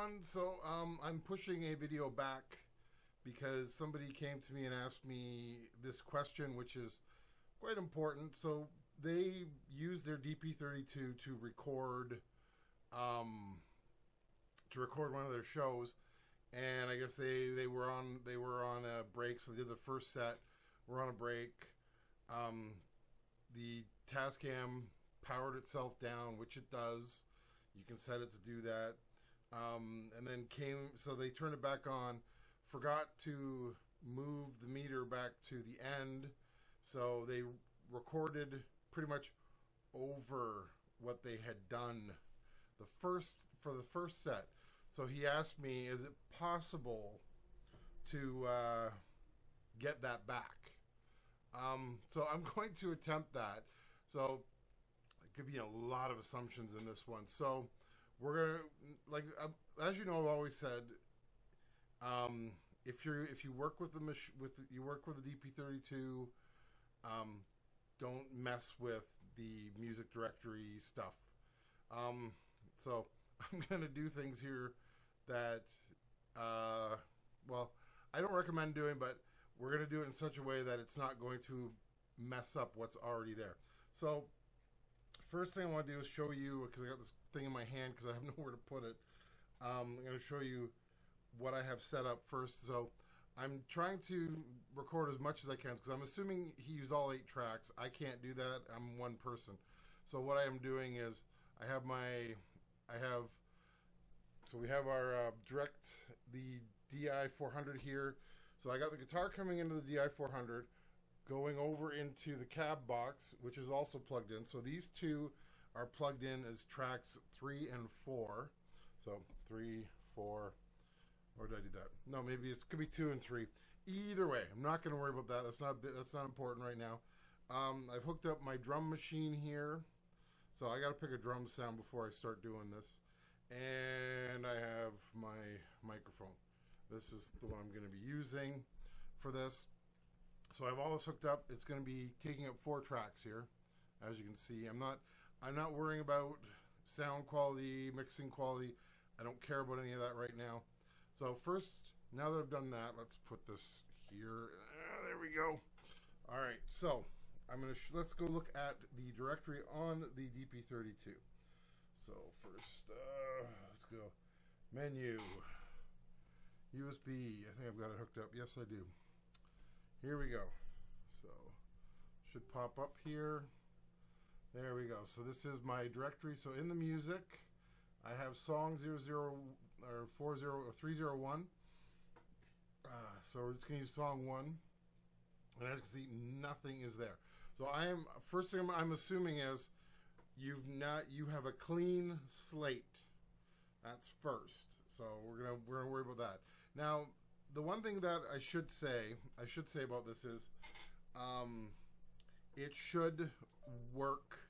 on. So I'm pushing a video back because somebody came to me and asked me this question, which is quite important. So they used their DP32 to record one of their shows, and I guess they were on a break. So they did the first set. We're on a break. The Tascam powered itself down, which it does. You can set it to do that. And then so they turned it back on, forgot to move the meter back to the end. So they recorded pretty much over what they had done for the first set. So he asked me, is it possible to get that back? So I'm going to attempt that. So it could be a lot of assumptions in this one. So we're gonna, like, as you know, I've always said, if you work with the DP32, don't mess with the music directory stuff. So I'm gonna do things here that, well, I don't recommend doing, but we're going to do it in such a way that it's not going to mess up what's already there. So first thing I want to do is show you, because I got this thing in my hand because I have nowhere to put it. I'm going to show you what I have set up first. So I'm trying to record as much as I can because I'm assuming he used all 8 tracks. I can't do that. I'm one person. So what I am doing is so we have our the DI 400 here. So I got the guitar coming into the DI 400, going over into the cab box, which is also plugged in. So these two are plugged in as tracks 3 and 4. So 3, 4, or did I do that? No, maybe it could be 2 and 3. Either way, I'm not going to worry about that. That's not important right now. I've hooked up my drum machine here. So I got to pick a drum sound before I start doing this. And I have my microphone. This is the one I'm going to be using for this. So I have all this hooked up. It's going to be taking up 4 tracks here, as you can see. I'm not worrying about sound quality, mixing quality. I don't care about any of that right now. So first, now that I've done that, let's put this here. There we go. All right. So let's go look at the directory on the DP32. So first, let's go menu. USB, I think I've got it hooked up. Yes, I do. Here we go. So, should pop up here. There we go. So this is my directory. So in the music, I have song 301. So we're just going to use song 1. And as you can see, nothing is there. So first thing I'm assuming is you have a clean slate. That's first. So we're gonna worry about that. Now, the one thing that I should say about this is, it should work.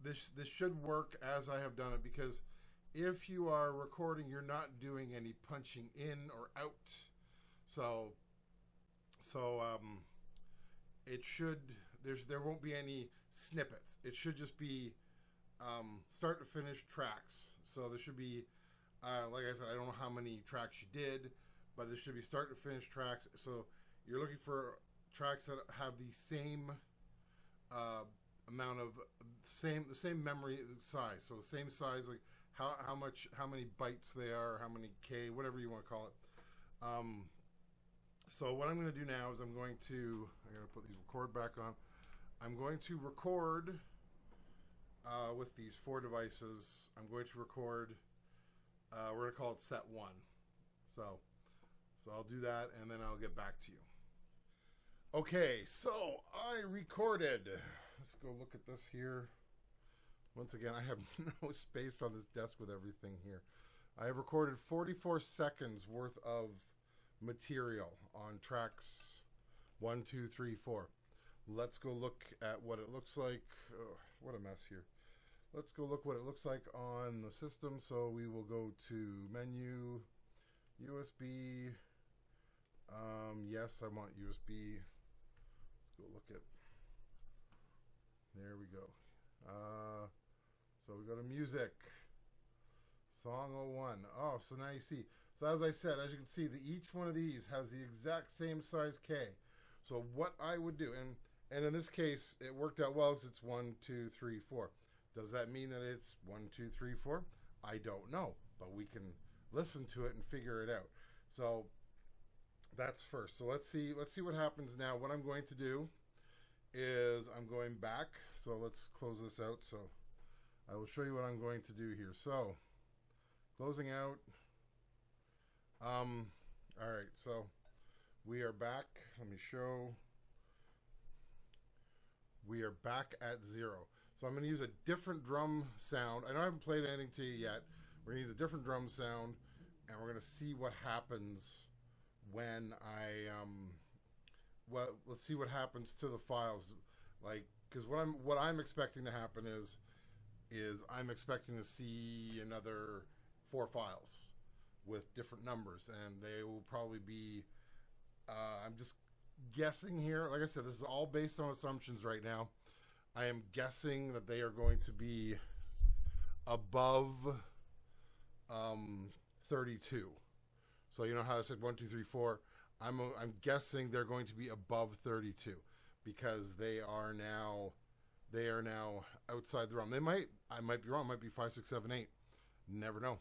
This should work as I have done it, because if you are recording, you're not doing any punching in or out. So it should there won't be any snippets. It should just be start to finish tracks. So there should be. Like I said, I don't know how many tracks you did, but there should be start to finish tracks. So you're looking for tracks that have the same amount of the same memory size. So the same size, like how many bytes they are, how many K, whatever you want to call it. So what I'm going to do now is I'm going to put these record back on. I'm going to record with these 4 devices. I'm going to record. We're going to call it set 1. So I'll do that and then I'll get back to you. Okay, so I recorded. Let's go look at this here. Once again, I have no space on this desk with everything here. I have recorded 44 seconds worth of material on tracks 1, 2, 3, 4. Let's go look at what it looks like. Oh, what a mess here. Let's go look what it looks like on the system. So we will go to menu, USB. Yes, I want USB. Let's go look at. There we go. So we go to music. Song 01. Oh, so now you see. So as I said, as you can see, each one of these has the exact same size K. So what I would do, and in this case, it worked out well because it's 1, 2, 3, 4. Does that mean that it's 1, 2, 3, 4? I don't know, but we can listen to it and figure it out. So that's first. So let's see what happens now. What I'm going to do is I'm going back. So let's close this out. So I will show you what I'm going to do here. So closing out. All right, so we are back. Let me show. We are back at 0. So I'm going to use a different drum sound. I know I haven't played anything to you yet. We're going to use a different drum sound, and we're going to see what happens when well, let's see what happens to the files. Like, because what I'm expecting to happen is I'm expecting to see another 4 files with different numbers, and they will probably be, I'm just guessing here. Like I said, this is all based on assumptions right now. I am guessing that they are going to be above 32. So you know how I said 1, 2, 3, 4. I'm guessing they're going to be above 32 because they are now outside the realm. I might be wrong. It might be 5, 6, 7, 8. Never know.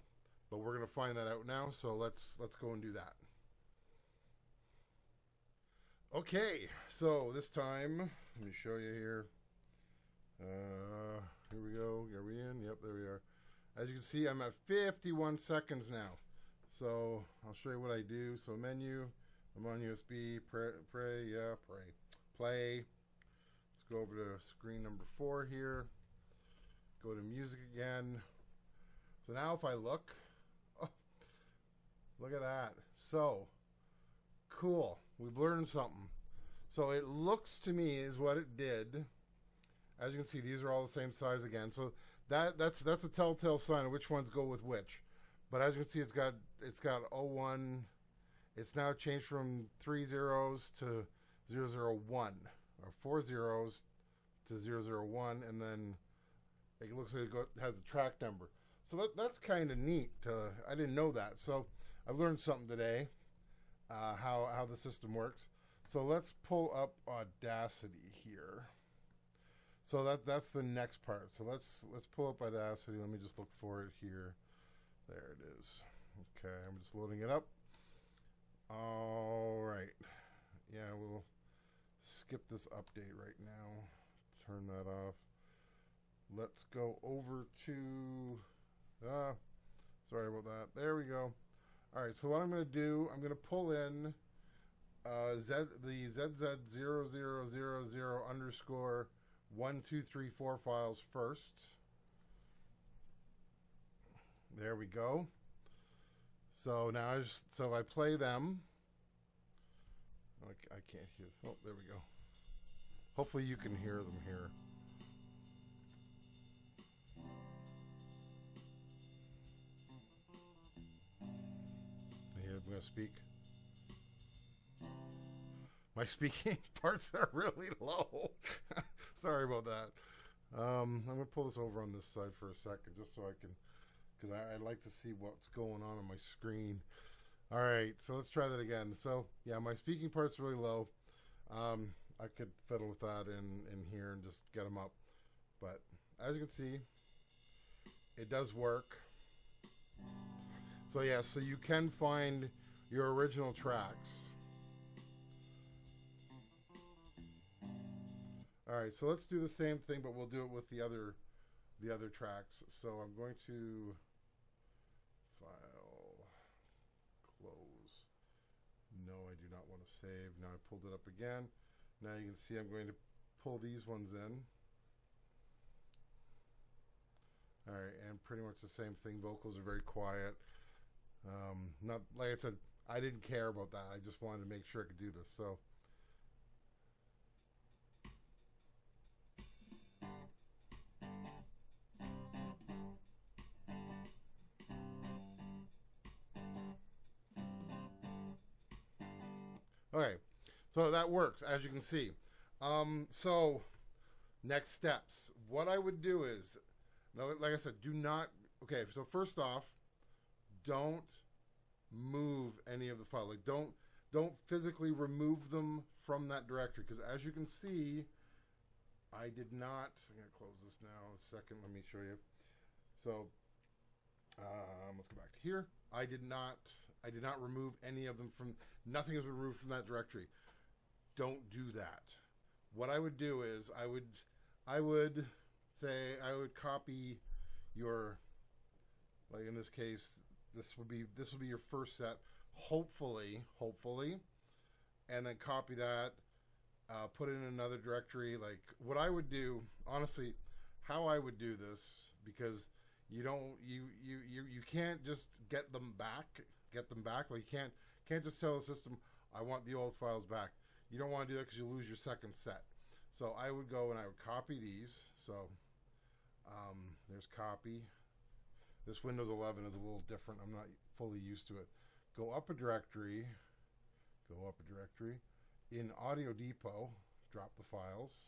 But we're going to find that out now. So let's go and do that. Okay. So this time, let me show you here. Here we go. Are we in? Yep, there we are. As you can see, I'm at 51 seconds now. So I'll show you what I do. So menu, I'm on USB, play. Let's go over to screen number 4 here. Go to music again. So now if I look, oh, look at that. So cool. We've learned something. So it looks to me is what it did. As you can see, these are all the same size again. So that's a telltale sign of which ones go with which. But as you can see, it's got 01. It's now changed from 3 zeros to 001, or 4 zeros to 001, and then it looks like it has a track number. So that's kind of neat. I didn't know that. So I've learned something today, how the system works. So let's pull up Audacity here. So that's the next part. So let's pull up Audacity. Let me just look for it here. There it is. Okay, I'm just loading it up. All right. Yeah, we'll skip this update right now. Turn that off. Let's go over to... sorry about that. There we go. All right, so what I'm going to do, I'm going to pull in the ZZ0000 underscore 1, 2, 3, 4 files first. There we go. So now, so I play them. I can't hear. Oh, there we go. Hopefully you can hear them here. I'm going to speak. My speaking parts are really low. Sorry about that. I'm going to pull this over on this side for a second just so I can, because I'd like to see what's going on my screen. All right, so let's try that again. So, yeah, my speaking part's really low. I could fiddle with that in here and just get them up. But as you can see, it does work. So, yeah, so you can find your original tracks. All right, so let's do the same thing, but we'll do it with the other tracks. So I'm going to file, close. No, I do not want to save. Now I pulled it up again. Now you can see I'm going to pull these ones in. All right, and pretty much the same thing. Vocals are very quiet. Not like I said, I didn't care about that. I just wanted to make sure I could do this. So. Okay, so that works, as you can see. So, next steps. What I would do is, like I said, do not, okay, so first off, don't move any of the files. Like don't physically remove them from that directory, because as you can see, I did not. I'm going to close this now. A second, let me show you. So let's go back to here. I did not remove any of them from. Nothing has been removed from that directory. Don't do that. What I would do is I would copy your, like in this case, this would be your first set, hopefully, and then copy that, put it in another directory. Like what I would do, honestly, how I would do this, because you can't just get them back. Like you can't just tell the system, I want the old files back. You don't want to do that because you lose your second set. So I would go and I would copy these. So there's copy. This Windows 11 is a little different. I'm not fully used to it. Go up a directory. In Audio Depot, drop the files.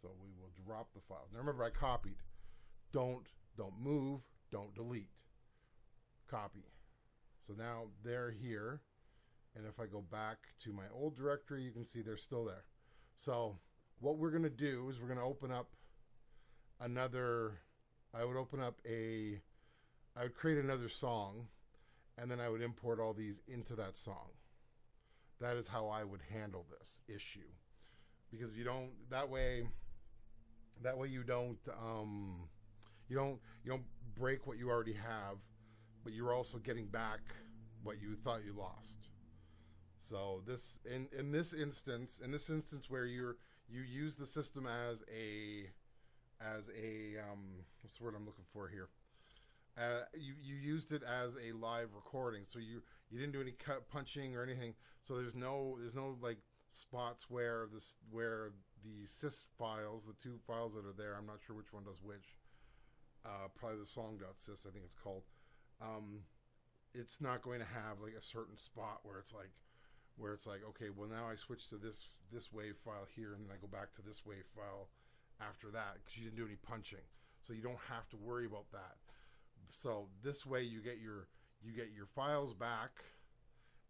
So we will drop the files. Now remember, I copied. Don't move, don't delete. Copy. So now they're here. And if I go back to my old directory, you can see they're still there. So what we're going to do is we're going to open up another, I would create another song, and then I would import all these into that song. That is how I would handle this issue. Because if you don't, that way you don't break what you already have, but you're also getting back what you thought you lost. So this in this instance where you use the system as a what's the word I'm looking for here? You used it as a live recording, so you didn't do any punching or anything. So there's no like spots where the sys files, the two files that are there, I'm not sure which one does which. Probably the song.sys, I think it's called. It's not going to have like a certain spot where it's like, okay, well now I switch to this WAV file here, and then I go back to this WAV file after that, because you didn't do any punching. So you don't have to worry about that. So this way you get your files back,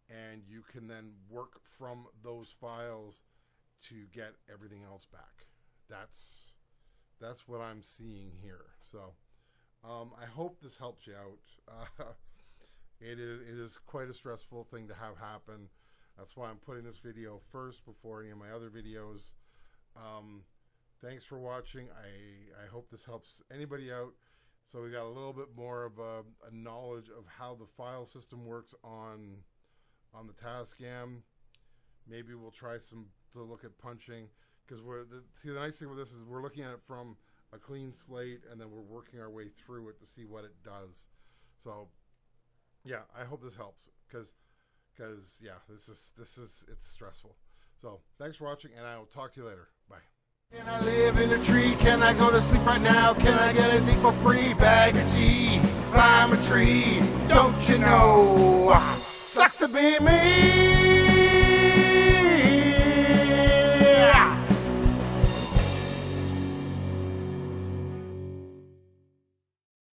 and you can then work from those files to get everything else back. That's what I'm seeing here. So I hope this helps you out. It is quite a stressful thing to have happen. That's why I'm putting this video first before any of my other videos. Thanks for watching. I hope this helps anybody out. So we got a little bit more of a knowledge of how the file system works on the Tascam. Maybe we'll try to look at punching, because the nice thing with this is we're looking at it from a clean slate, and then we're working our way through it to see what it does. So yeah, I hope this helps, because yeah, it's stressful. So thanks for watching, and I will talk to you later. Bye. Can I live in a tree? Can I go to sleep right now? Can I get anything for free? Bag of tea, climb a tree. Don't you know? Sucks to be me.